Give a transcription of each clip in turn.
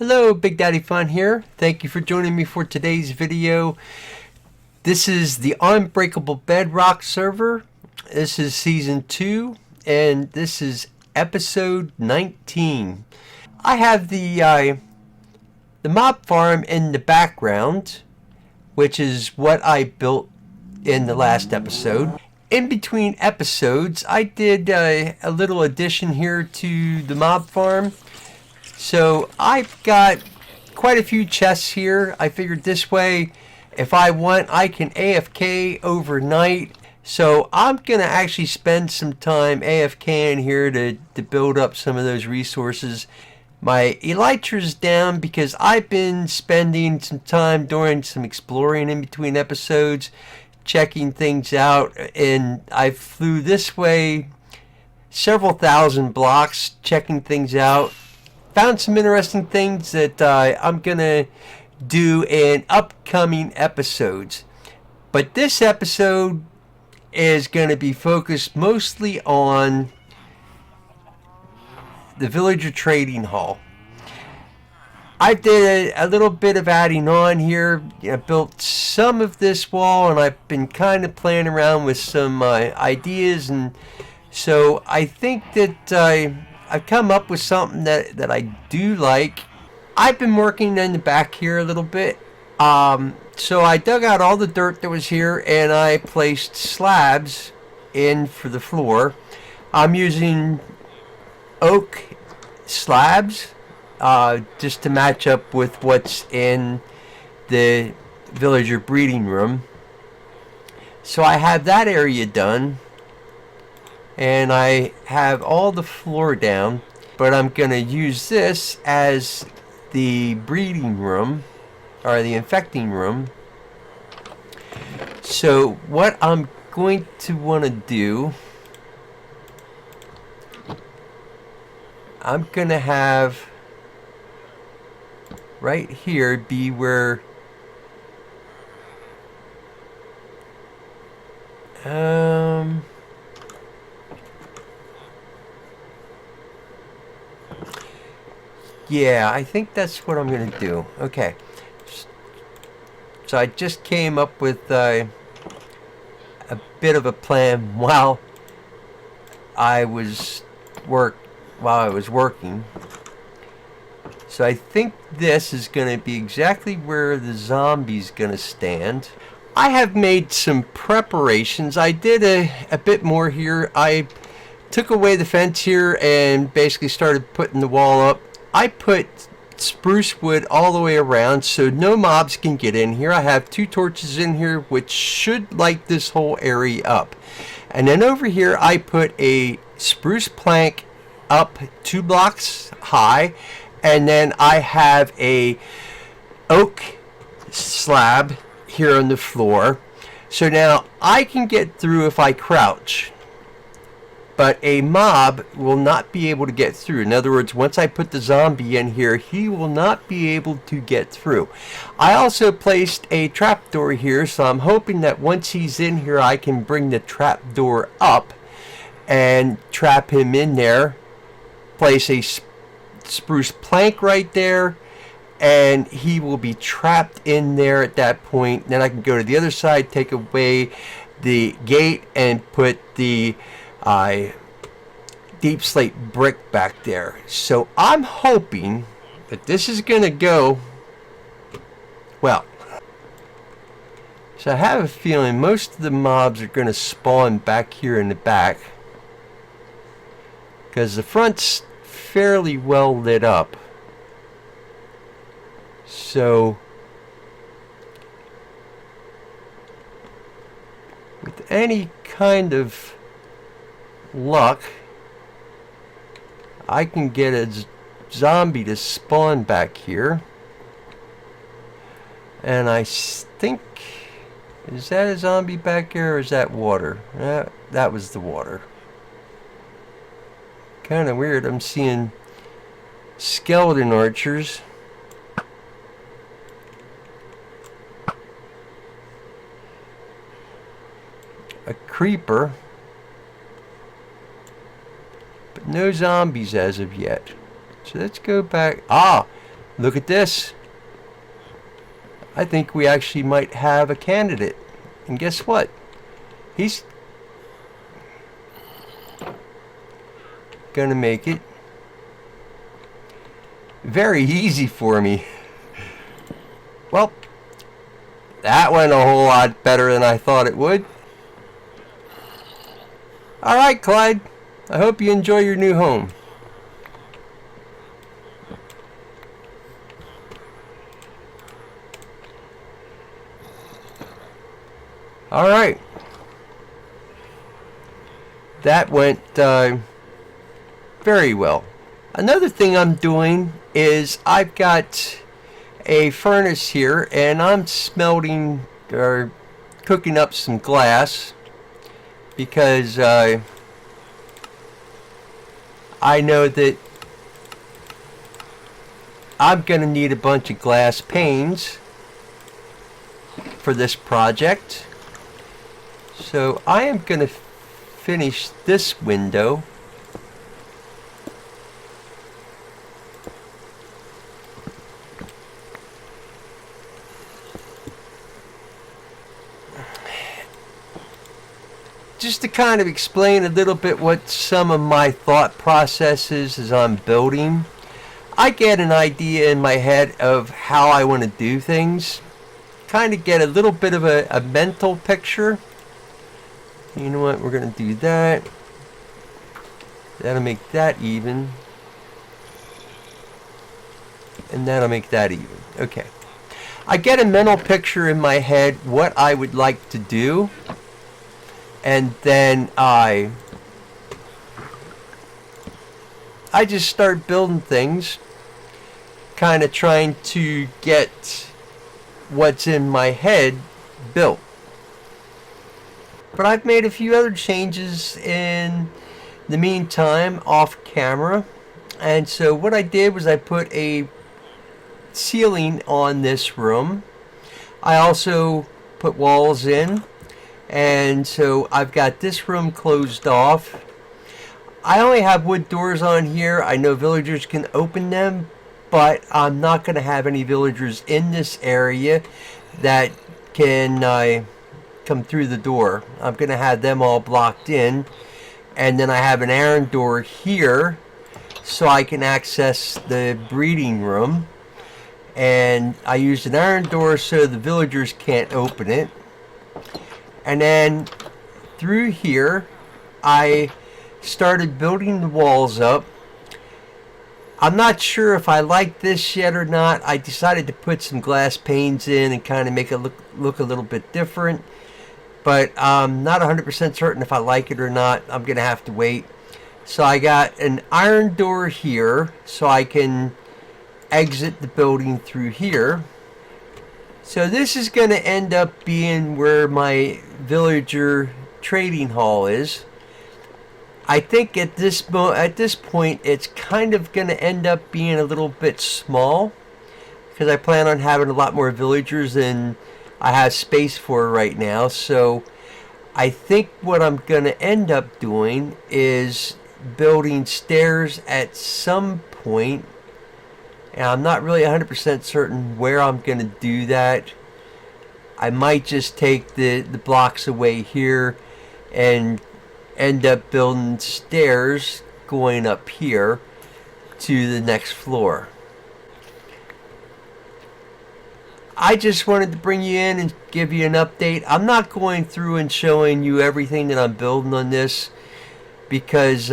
Hello, Big Daddy Fun here. Thank you for joining me for today's video. This is the Unbreakable Bedrock server. This is season 2 and this is episode 19. I have the mob farm in the background, which is what I built in the last episode. In between episodes, I did a little addition here to the mob farm. So I've got quite a few chests here. I figured this way, if I want, I can AFK overnight. So I'm going to actually spend some time AFK in here to build up some of those resources. My elytra's down because I've been spending some time doing some exploring in between episodes, checking things out, and I flew this way several thousand blocks checking things out. Found some interesting things that I'm gonna do in upcoming episodes, but this episode is gonna be focused mostly on the villager trading hall. I did a little bit of adding on here. I built some of this wall, and I've been kind of playing around with some ideas, and so I think that I've come up with something that I do like. I've been working in the back here a little bit. So I dug out all the dirt that was here and I placed slabs in for the floor. I'm using oak slabs just to match up with what's in the villager breeding room. So I have that area done. And I have all the floor down, but I'm going to use this as the breeding room, or the infecting room. So what I'm going to want to do, I'm going to have right here be where yeah, I think that's what I'm going to do. Okay. So I just came up with a bit of a plan while I was working. So I think this is going to be exactly where the zombie's going to stand. I have made some preparations. I did a bit more here. I took away the fence here and basically started putting the wall up. I put spruce wood all the way around so no mobs can get in here. I have 2 torches in here which should light this whole area up. And then over here I put a spruce plank up 2 blocks high, and then I have a oak slab here on the floor. So now I can get through if I crouch, but a mob will not be able to get through. In other words, once I put the zombie in here, he will not be able to get through. I also placed a trapdoor here, so I'm hoping that once he's in here, I can bring the trapdoor up and trap him in there. Place a spruce plank right there, and he will be trapped in there at that point. Then I can go to the other side, take away the gate, and put the deep slate brick back there. So I'm hoping that this is going to go well. So I have a feeling most of the mobs are going to spawn back here in the back, because the front's fairly well lit up. So with any kind of luck, I can get a zombie to spawn back here. And I think, is that a zombie back here, or is that water? That was the water. Kind of weird. I'm seeing skeleton archers. A creeper. But no zombies as of yet. So let's go back. Ah! Look at this. I think we actually might have a candidate. And guess what? He's gonna make it very easy for me. Well, that went a whole lot better than I thought it would. Alright, Clyde. I hope you enjoy your new home. Alright. That went very well. Another thing I'm doing is I've got a furnace here and I'm smelting or cooking up some glass because I know that I'm going to need a bunch of glass panes for this project. So I am going to finish this window. Just to kind of explain a little bit what some of my thought process is as I'm building. I get an idea in my head of how I want to do things. Kind of get a little bit of a mental picture. You know what, we're going to do that. That'll make that even. And that'll make that even. Okay. I get a mental picture in my head what I would like to do. And then I just start building things, kind of trying to get what's in my head built. But I've made a few other changes in the meantime off camera. And so what I did was I put a ceiling on this room. I also put walls in. And so I've got this room closed off. I only have wood doors on here. I know villagers can open them, but I'm not going to have any villagers in this area that can come through the door. I'm going to have them all blocked in. And then I have an iron door here so I can access the breeding room. And I used an iron door so the villagers can't open it. And then through here, I started building the walls up. I'm not sure if I like this yet or not. I decided to put some glass panes in and kind of make it look a little bit different. But I'm not 100% certain if I like it or not. I'm going to have to wait. So I got an iron door here so I can exit the building through here. So this is going to end up being where my villager trading hall is. I think at this point it's kind of going to end up being a little bit small because I plan on having a lot more villagers than I have space for right now. So I think what I'm going to end up doing is building stairs at some point. And I'm not really 100% certain where I'm going to do that. I might just take the blocks away here and end up building stairs going up here to the next floor. I just wanted to bring you in and give you an update. I'm not going through and showing you everything that I'm building on this because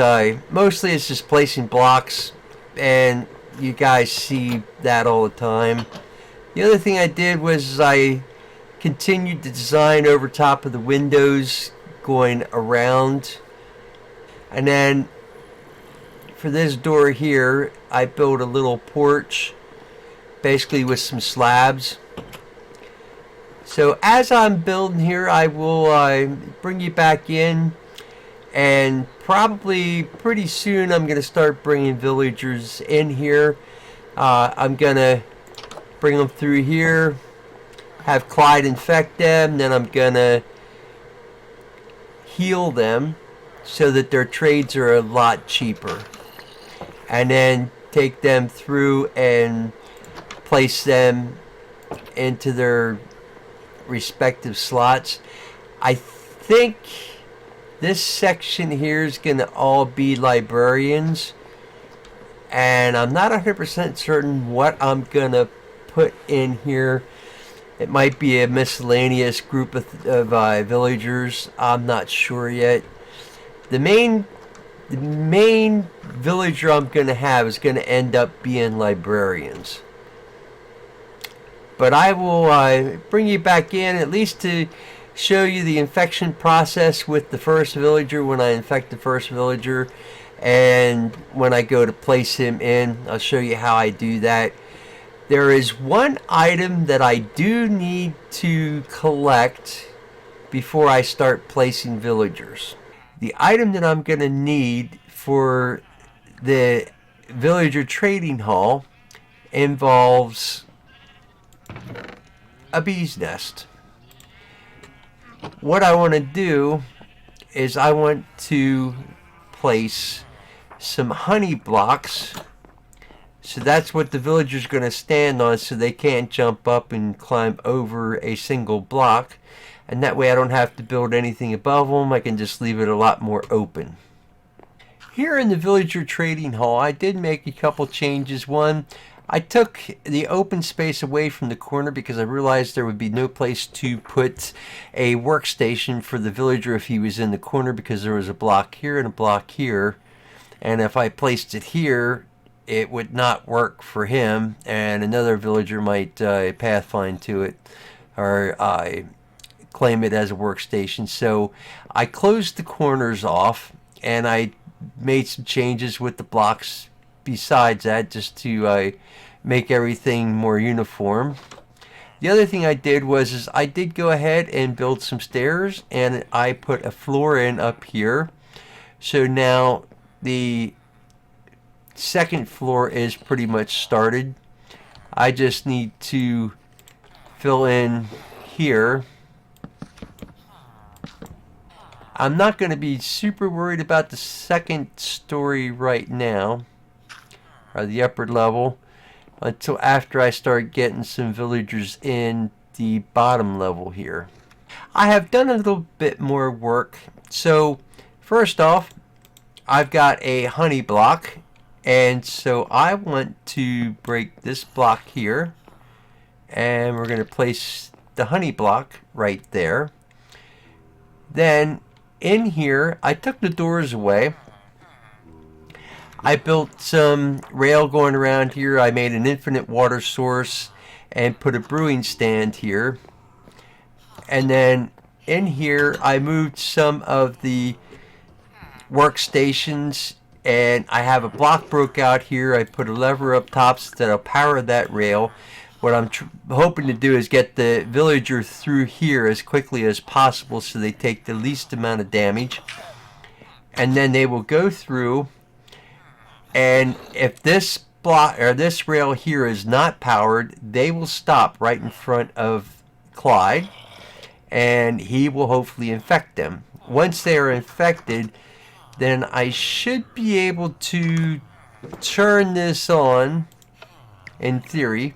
mostly it's just placing blocks and you guys see that all the time. The other thing I did was I continued to design over top of the windows going around. And then for this door here, I built a little porch basically with some slabs. So as I'm building here, I will bring you back in. And probably pretty soon I'm going to start bringing villagers in here. I'm going to bring them through here, have Clyde infect them, then I'm going to heal them so that their trades are a lot cheaper. And then take them through and place them into their respective slots. I think this section here is going to all be librarians, and I'm not 100% certain what I'm going to put in here. It might be a miscellaneous group of villagers. I'm not sure yet. The main villager I'm going to have is going to end up being librarians. But I will bring you back in at least to show you the infection process with the first villager when I infect the first villager, and when I go to place him in, I'll show you how I do that. There is one item that I do need to collect before I start placing villagers. The item that I'm going to need for the villager trading hall involves a bee's nest. What I want to do is I want to place some honey blocks, so that's what the villager's going to stand on, so they can't jump up and climb over a single block, and that way I don't have to build anything above them. I can just leave it a lot more open. Here in the villager trading hall, I did make a couple changes. One, I took the open space away from the corner because I realized there would be no place to put a workstation for the villager if he was in the corner, because there was a block here and a block here, and if I placed it here it would not work for him, and another villager might pathfind to it or claim it as a workstation. So I closed the corners off, and I made some changes with the blocks besides that, just to make everything more uniform. The other thing I did was I did go ahead and build some stairs, and I put a floor in up here. So now the second floor is pretty much started. I just need to fill in here. I'm not going to be super worried about the second story right now, or the upper level, until after I start getting some villagers in the bottom level here. I have done a little bit more work. So first off, I've got a honey block, and so I want to break this block here, and we're going to place the honey block right there. Then in here, I took the doors away. I built some rail going around here. I made an infinite water source and put a brewing stand here. And then in here, I moved some of the workstations, and I have a block broke out here. I put a lever up top so that'll power that rail. What I'm hoping to do is get the villager through here as quickly as possible so they take the least amount of damage. And then they will go through, and if this block or this rail here is not powered, they will stop right in front of Clyde, and he will hopefully infect them. Once they are infected, then I should be able to turn this on, in theory,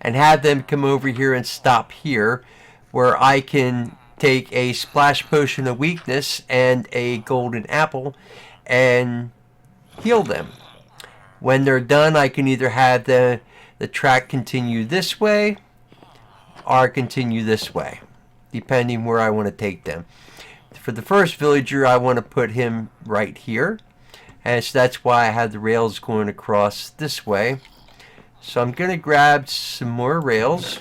and have them come over here and stop here, where I can take a splash potion of weakness and a golden apple and heal them. When they're done, I can either have the track continue this way or continue this way, depending where I want to take them. For the first villager, I want to put him right here, and so that's why I have the rails going across this way. So I'm going to grab some more rails,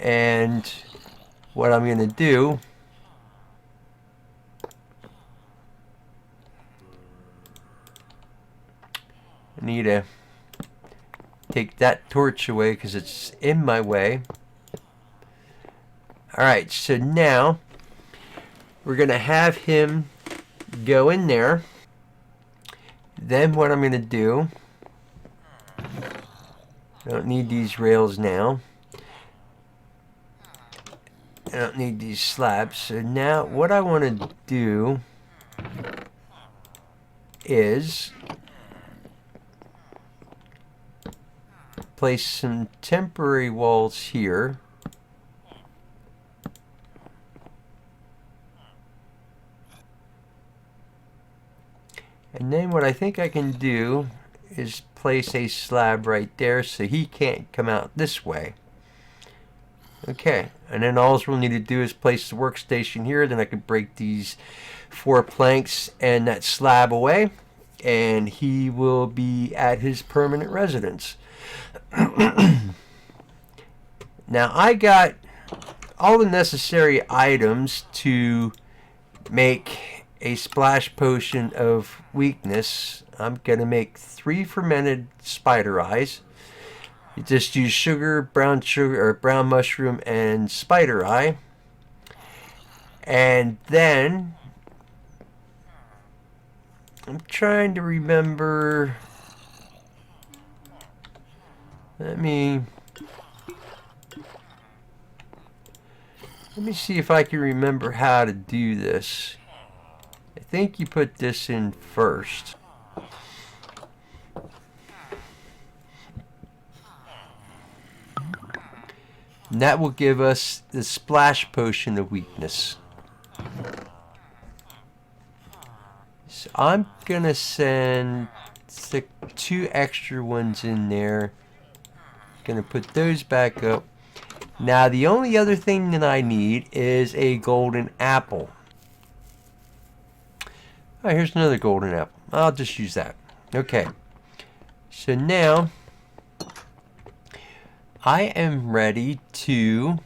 and what I'm going to do, I need to take that torch away because it's in my way. Alright, so now we're going to have him go in there. Then what I'm going to do, I don't need these rails now. I don't need these slabs. So now what I want to do is place some temporary walls here. And then what I think I can do is place a slab right there so he can't come out this way. Okay, and then all we'll need to do is place the workstation here. Then I can break these 4 planks and that slab away, and he will be at his permanent residence. Now I got all the necessary items to make a splash potion of weakness. I'm gonna make 3 fermented spider eyes. You just use sugar, brown mushroom, and spider eye. And then I'm trying to remember. Let me see if I can remember how to do this. I think you put this in first. And that will give us the splash potion of weakness. So I'm gonna send 2 extra ones in there. Gonna put those back up. Now the only other thing that I need is a golden apple. Oh, here's another golden apple. I'll just use that. Okay. So now I am ready to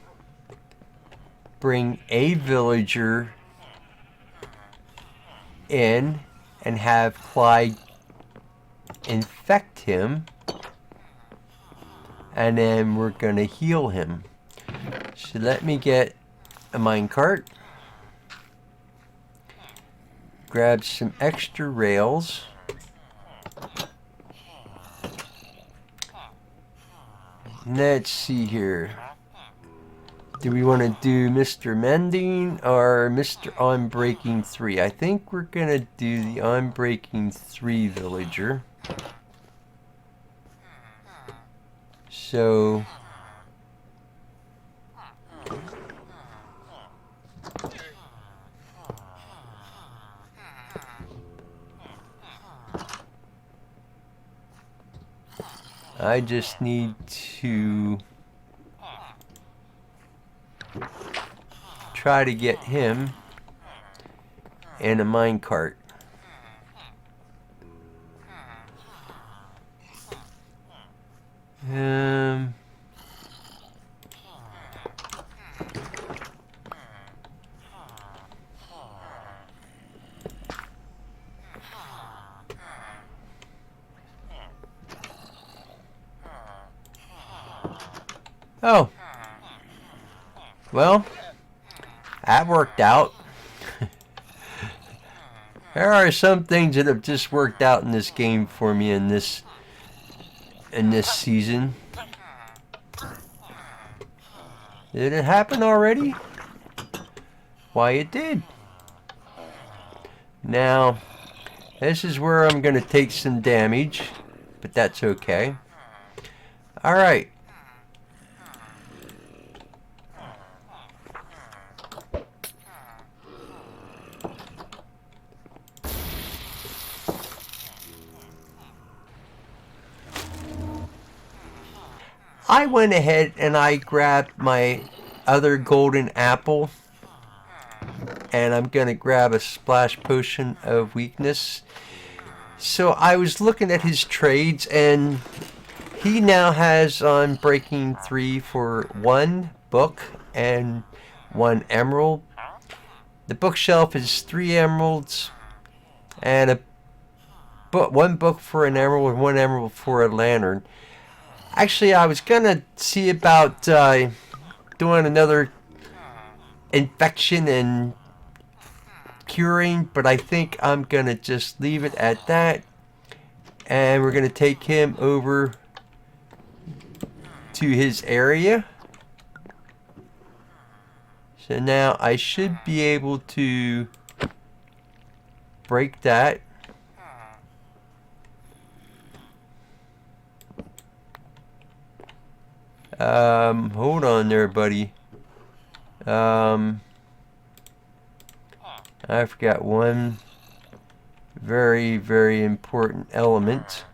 bring a villager in and have Clyde infect him, and then we're going to heal him. So let me get a minecart, grab some extra rails, let's see here. Do we want to do Mr. Mending or Mr. Unbreaking 3? I think we're going to do the Unbreaking 3 villager. So I just need to try to get him in a minecart. Oh, well, that worked out. There are some things that have just worked out in this game for me in this season. Did it happen already? Why, it did. Now, this is where I'm going to take some damage, but that's okay. All right. I went ahead and I grabbed my other golden apple, and I'm going to grab a splash potion of weakness. So I was looking at his trades, and he now has on Breaking 3 for 1 book and 1 emerald. The bookshelf is 3 emeralds and 1 book for an emerald and 1 emerald for a lantern. Actually, I was gonna see about doing another infection and curing, but I think I'm gonna just leave it at that, and we're gonna take him over to his area. So now I should be able to break that. Hold on there, buddy. I forgot one very, very important element.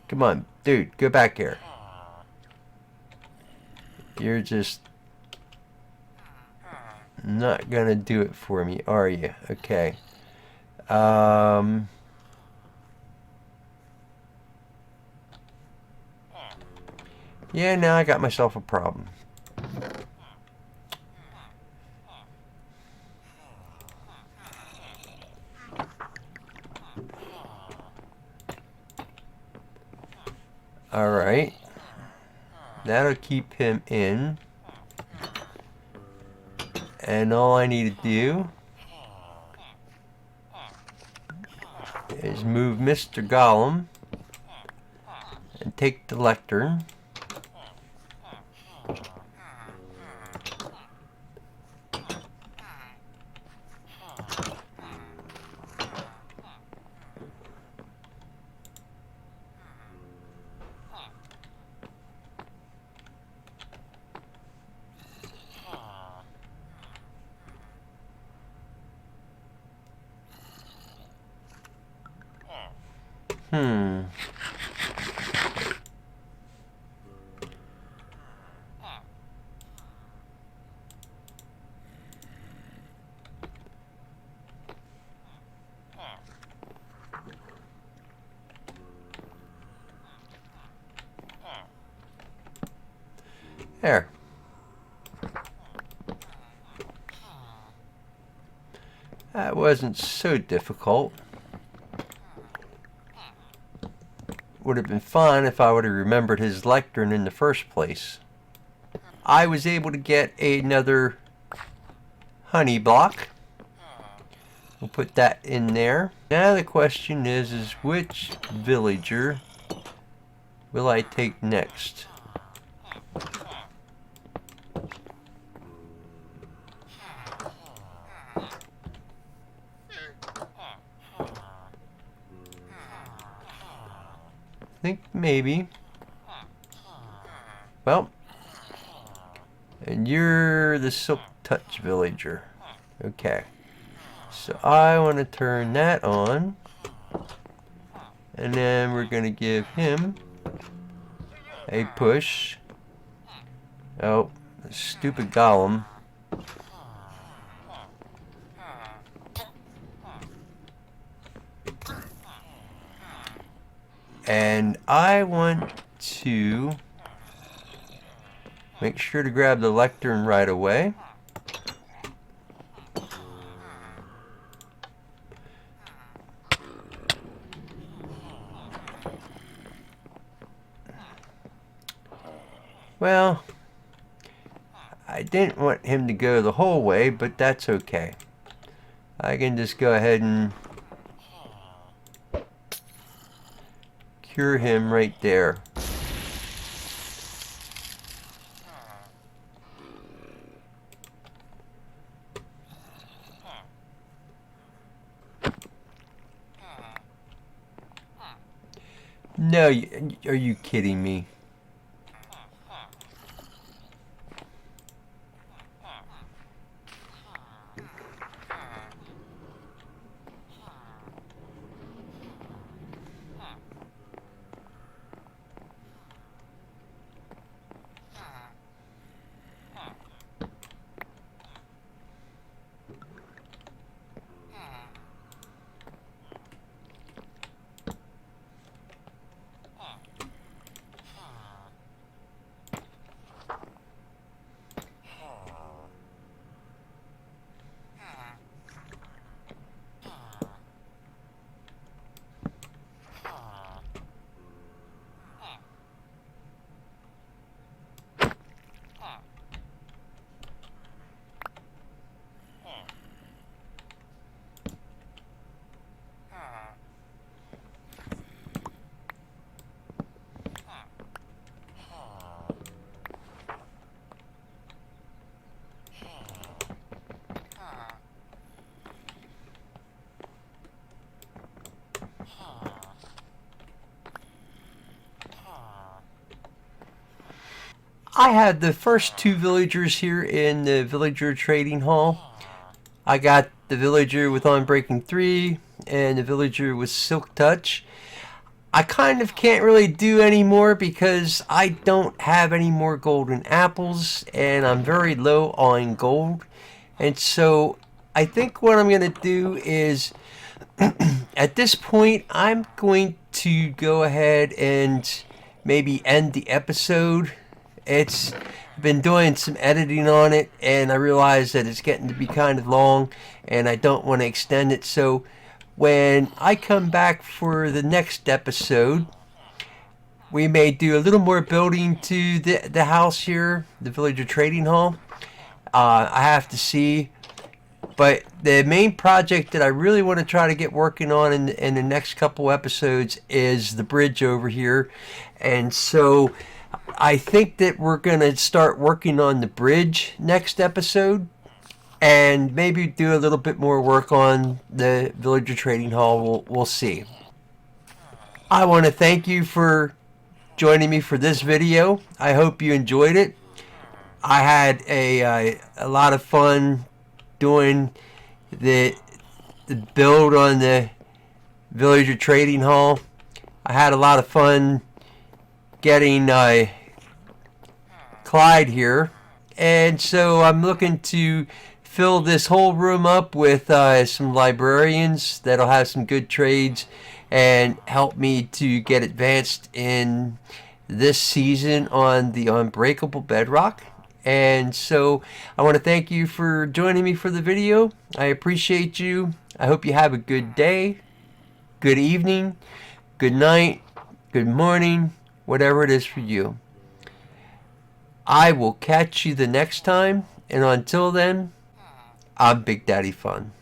Come on, dude, go back here. You're just not gonna do it for me, are you? Okay. Yeah, now I got myself a problem. Alright. That'll keep him in. And all I need to do is move Mr. Golem and take the lectern. There. That wasn't so difficult. Would have been fun if I would have remembered his lectern in the first place. I was able to get another honey block. We'll put that in there. Now the question is which villager will I take next? I think maybe. Well, and you're the Silk Touch villager. Okay. So I want to turn that on. And then we're going to give him a push. Oh, stupid golem. And I want to make sure to grab the lectern right away. Well, I didn't want him to go the whole way, but that's okay. I can just go ahead and cure him right there. No, are you kidding me? I had the first two villagers here in the villager trading hall. I got the villager with Unbreaking 3 and the villager with Silk Touch. I kind of can't really do any more because I don't have any more golden apples and I'm very low on gold. And so I think what I'm going to do is at this point I'm going to go ahead and maybe end the episode. It's been doing some editing on it and I realize that it's getting to be kind of long and I don't want to extend it. So when I come back for the next episode, we may do a little more building to the house here, the villager trading hall. I have to see. But the main project that I really want to try to get working on in the next couple episodes is the bridge over here. And so I think that we're going to start working on the bridge next episode. And maybe do a little bit more work on the villager trading hall. We'll see. I want to thank you for joining me for this video. I hope you enjoyed it. I had a lot of fun doing the build on the villager trading hall. I had a lot of fun getting Clyde here, and so I'm looking to fill this whole room up with some librarians that'll have some good trades and help me to get advanced in this season on the Unbreakable Bedrock. And so I want to thank you for joining me for the video. I appreciate you. I hope you have a good day, good evening, good night, good morning, whatever it is for you. I will catch you the next time, and until then, I'm Big Daddy Fun.